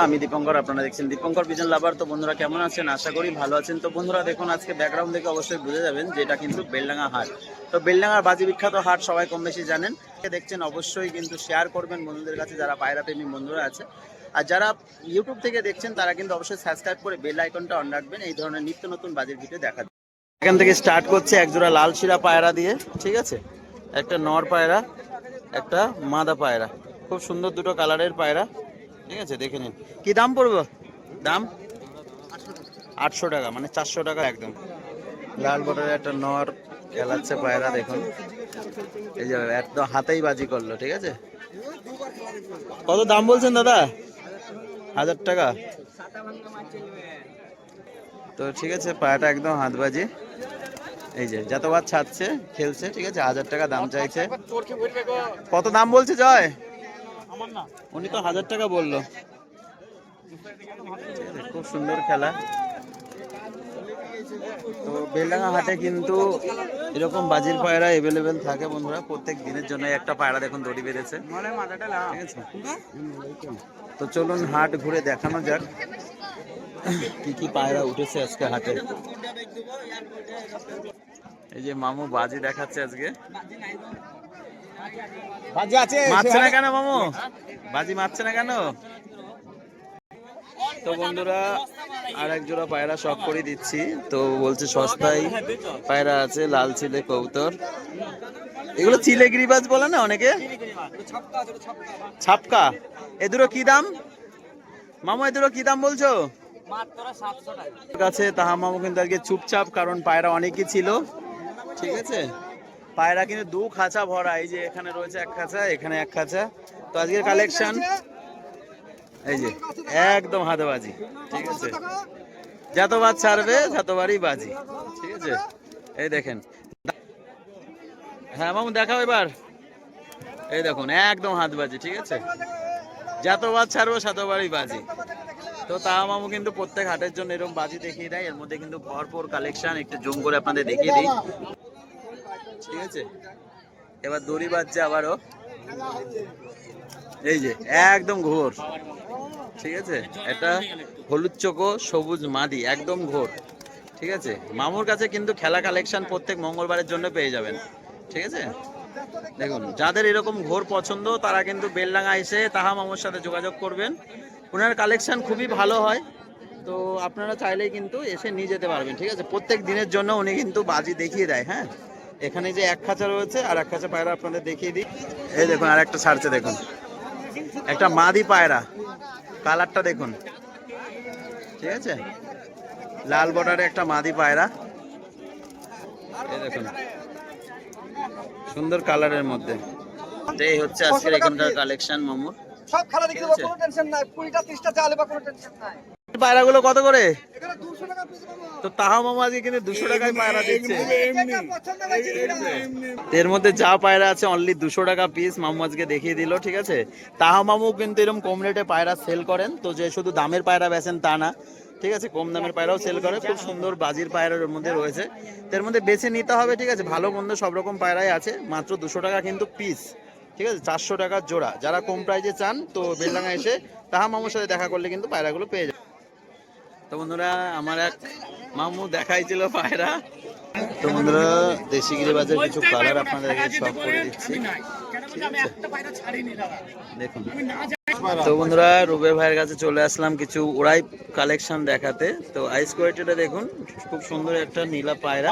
আমি দীপঙ্কর, আপনারা দেখছেন দীপঙ্কর পিজন লাভার। তো বন্ধুরা কেমন আছেন? আশা করি ভালো আছেন। তো বন্ধুরা দেখুন, আজকে ব্যাকগ্রাউন্ড দেখে অবশ্যই বুঝে যাবেন যে এটা কিন্তু বেলডাঙ্গা হাট। তো বেলডাঙ্গার বাজি বিখ্যাত হাট সবাই কম বেশি জানেন। দেখছেন অবশ্যই কিন্তু শেয়ার করবেন বন্ধুদের কাছে, যারা পায়রা প্রেমী বন্ধুরা আছে। আর যারা ইউটিউব থেকে দেখছেন তারা কিন্তু অবশ্যই সাবস্ক্রাইব করে বেল আইকনটা অন রাখবেন, এই ধরনের নিত্য নতুন বাজির ভিডিও দেখা। এখান থেকে স্টার্ট করছে একজোড়া লাল শিরা পায়রা দিয়ে, ঠিক আছে। একটা নর পায়রা, একটা মাদা পায়রা, খুব সুন্দর দুটো কালারের পায়রা, ঠিক আছে। দেখে নিন কি দাম পড়বে। দাম 800 টাকা, মানে 400 টাকা একদম। লাল বর্ডারের একটা নর খেলাচ্ছে পায়রা, দেখুন এই যে একদম হাতেই বাজি করলো, ঠিক আছে। কত দাম বলছেন দাদা? 1000 টাকা। তো ঠিক আছে, পায়রাটা একদম হাতবাজি, এই যে যতবার ছাড়ছে খেলছে, ঠিক আছে। 1000 টাকা দাম চাইছে। কত দাম বলছে জয়? উনি তো 1000 টাকা বললো। খুব সুন্দর খেলা। তো বেলডাঙ্গা হাটে কিন্তু এরকম বাজির পায়রা এভেলেবেল থাকে বন্ধুরা। প্রত্যেক দিনের জন্য একটা পায়রা দেখুন দড়ি বেঁধেছে, ঠিক আছে। তো চলুন হাট ঘুরে দেখানো যাক কি কি পায়রা উঠেছে আজকে হাটে। এই যে মামু বাজি দেখাচ্ছে আজকে। মারছে না কেন মামু? বাজি মারছে না কেন? তো বন্ধুরা আর এক জোড়া পায়রা শখ করে দিচ্ছি, তো বলছে সস্তায় পায়রা আছে, লাল চিলে কবুতর। এগুলো চিলে গিরিবাজ বলে না অনেকে, ছাপকা। এ দুটো কি দাম মামু? এ দুটো কি দাম বলছো? কাছে তাহা মামু কিন্তু আজকে চুপচাপ, কারণ পায়রা অনেকই ছিল, ঠিক আছে। পায়রা কিন্তু দু খাঁচা ভরা, এই যে এখানে রয়েছে এক খাঁচা, এখানে এক খাঁচা। তো আজকের কালেকশন এই যে একদম হাতে বাজি, ঠিক আছে। যতবার ছাড়বে ততবারই বাজি, ঠিক আছে। এই দেখেন, হ্যাঁ মামু দেখাও এবার। এই দেখুন একদম হাত বাজি, ঠিক আছে। যতবার ছাড়বো ততবারই বাজি। তো তাও মামু কিন্তু প্রত্যেক হাটের জন্য এরকম বাজি দেখিয়ে দেয়। এর মধ্যে কিন্তু ভরপুর কালেকশন, একটু জুম করে আপনাদের দেখিয়ে দিই, ঠিক আছে। এবার দড়ি বাজছে আবারও, এই যে একদম ঘোর, ঠিক আছে। এটা হলুদ চোখো সবুজ মাদি, একদম ঘোর, ঠিক আছে। মামুর কাছে কিন্তু খেলা কালেকশন প্রত্যেক মঙ্গলবারের জন্য পেয়ে যাবেন, ঠিক আছে। দেখুন যাদের এরকম ঘোর পছন্দ তারা কিন্তু বেলডাঙ্গা এসে তাহা মামুর সাথে যোগাযোগ করবেন। ওনার কালেকশন খুবই ভালো হয়, তো আপনারা চাইলেই কিন্তু এসে নিয়ে যেতে পারবেন, ঠিক আছে। প্রত্যেক দিনের জন্য উনি কিন্তু বাজি দেখিয়ে দেয়। হ্যাঁ, এখানে যে এক খাঁচা রয়েছে আর এক খাঁচা পায়রা আপনাদের দেখিয়ে দিই। এই দেখুন আর একটা ছাড়ছে, দেখুন একটা মাদি পায়রা, কালারটা দেখুন, ঠিক আছে। লাল বর্ডারে একটা মাদি পায়রা, এই দেখুন সুন্দর কালারের মধ্যে। এই হচ্ছে আজকের এখানকার কালেকশন মামুর। সব খেলা দেখতে পাবো, কোনো টেনশন নাই। 20টা 30টা চালে বা কোনো টেনশন নাই। পায়রাগুলো কত করে? এখানে 200 টাকা পিস পাবো। তো তাহা মামু আজকে কিন্তু 200 টাকায় পায়রা দিচ্ছে। এর মধ্যে যা পায়রা আছে অনলি 200 টাকা পিস মামু আজকে দেখিয়ে দিল, ঠিক আছে। তাহা মামু কিন্তু এরকম কম রেটে পায়রা সেল করেন, তো যে শুধু দামের পায়রা বেচেন তা না, ঠিক আছে। কম দামের পায়রাও সেল করে, খুব সুন্দর বাজির পায়রার মধ্যে রয়েছে। এর মধ্যে বেছে নিতে হবে, ঠিক আছে। ভালো মন্দ সব রকম পায়রাই আছে, মাত্র 200 টাকা কিন্তু পিস, ঠিক আছে। 400 টাকার জোড়া। যারা কম প্রাইজে চান তো বেলডাঙ্গা এসে তাহা মামুর সাথে দেখা করলে কিন্তু পায়রাগুলো পেয়ে যাবে। তো বন্ধুরা আমার এক মামু দেখাইছিল পায়রা। তো বন্ধুরা দেশি গিরিবাজের কিছু কালার আপনাদেরকে সব করে দিচ্ছি, দেখুন। তো বন্ধুরা রুবেল ভাইয়ের কাছে চলে আসলাম কিছু ওরাই কালেকশন দেখাতে। তো আইস কোয়ালিটিটা দেখুন, খুব সুন্দর একটা নীলা পায়রা।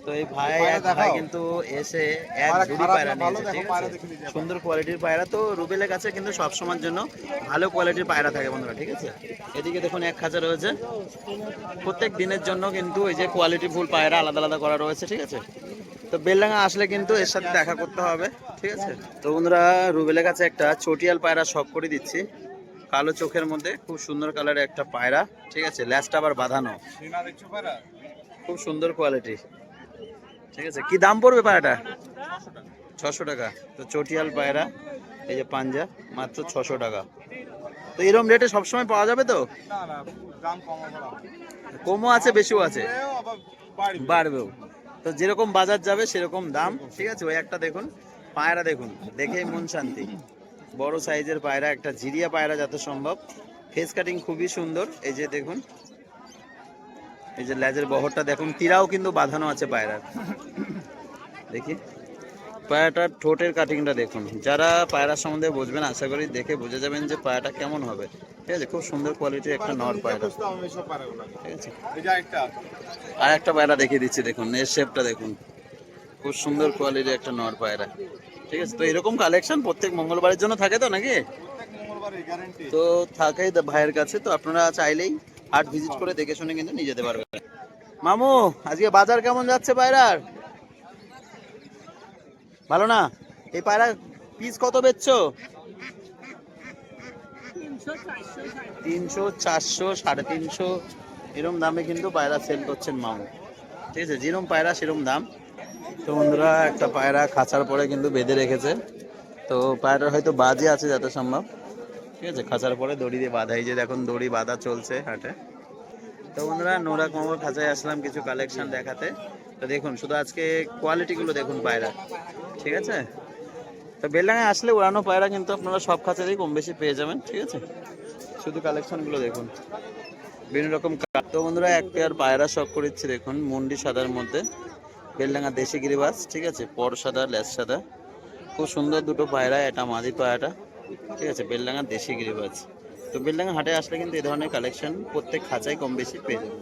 তো এই ভাই কিন্তু এসে এক জুড়ি পায়রা নিয়েছে, ঠিক আছে। সুন্দর কোয়ালিটির পায়রা। তো রুবেলের কাছে কিন্তু সব সময়ের জন্য ভালো কোয়ালিটির পায়রা থাকে বন্ধুরা, ঠিক আছে। এদিকে দেখুন এক খাঁচা রয়েছে। প্রত্যেক দিনের জন্য কিন্তু এই যে কোয়ালিটি ফুল পায়রা আলাদা আলাদা করা রয়েছে, ঠিক আছে। তো বেলডাঙ্গা আসলে কিন্তু এর সাথে দেখা করতে হবে, ঠিক আছে। তো বন্ধুরা রুবেলের কাছে একটা চটিয়াল পায়রা শখ করে দিচ্ছি, কালো চোখের মধ্যে খুব সুন্দর কালারের একটা পায়রা, ঠিক আছে। ল্যাজটা আবার বাঁধানো, খুব সুন্দর কোয়ালিটি, ঠিক আছে। কি দাম পড়বে পায়রাটা? 600 টাকা। তো চটিয়াল পায়রা, এই যে পাঞ্জা, মাত্র 600 টাকা। তো এরকম রেটে সবসময় পাওয়া যাবে তো? কমও আছে বেশিও আছে, বাড়বেও। তো যেরকম বাজার যাবে সেরকম দাম, ঠিক আছে। ওই একটা দেখুন পায়রা, দেখুন দেখেই মন শান্তি, বড় সাইজের পায়রা, একটা জিরিয়া পায়রা যত সম্ভব। ফেস কাটিং খুবই সুন্দর। এই যে দেখুন, এই যে লেজের বহরটা দেখুন, তীরাও কিন্তু বাঁধানো আছে পায়রার। দেখি পায়রাটার ঠোঁটের কাটিংটা দেখুন। যারা পায়রার সম্বন্ধে বুঝবেন আশা করি দেখে বুঝে যাবেন যে পায়রাটা কেমন হবে। ঠিক আছে, খুব সুন্দর কোয়ালিটির একটা নর পায়রা। ঠিক আছে, আর একটা পায়রা দেখিয়ে দিচ্ছি, দেখুন এর শেপটা দেখুন, খুব সুন্দর কোয়ালিটির একটা নর পায়রা। ঠিক আছে, তো এরকম কালেকশন প্রত্যেক মঙ্গলবারের জন্য থাকে তো নাকি? তো থাকেই ভাইয়ের কাছে, তো আপনারা চাইলেই হাট ভিজিট করে দেখে শুনে কিন্তু নিয়ে যেতে পারবেন। মামু, আজকে বাজার কেমন যাচ্ছে পায়রার? ভালো না? এই পায়রা পিস কত বেচছো? 300, 400, 350 এরকম দামে কিন্তু পায়রা সেল করছেন মামু। ঠিক আছে, যেরকম পায়রা সেরকম দাম। তো বন্ধুরা, একটা পায়রা খাঁচার পরে কিন্তু বেঁধে রেখেছে। তো পায়রার হয়তো বাজে আছে যত সম্ভব। ঠিক আছে, খাঁচার পরে দড়ি দিয়ে বাঁধা। এই যে দেখুন দড়ি বাঁধা চলছে হাটে। তো বন্ধুরা, নোরা কোমর খাঁচায় আসলাম কিছু কালেকশন দেখাতে। তো দেখুন শুধু আজকে কোয়ালিটিগুলো দেখুন পায়রা। ঠিক আছে, তো বেলডাঙায় আসলে উড়ানো পায়রা কিন্তু আপনারা সব খাঁচাতেই কম বেশি পেয়ে যাবেন। ঠিক আছে, শুধু কালেকশনগুলো দেখুন বিভিন্ন রকম। তো বন্ধুরা, এক পেয়ার পায়রা শখ করেছি দেখুন, মুন্ডি সাদার মধ্যে, বেলডাঙা দেশি গিরিবাজ। ঠিক আছে, পর সাদা লেজ সাদা, খুব সুন্দর দুটো পায়রা। এটা মাদি পায়রাটা। ঠিক আছে, বেলডাঙা দেশি গিরিবাজ। তো বেলডাঙা হাটে আসলে কিন্তু এই ধরনের কালেকশন প্রত্যেক খাঁচায় কম বেশি পেয়ে যাবেন।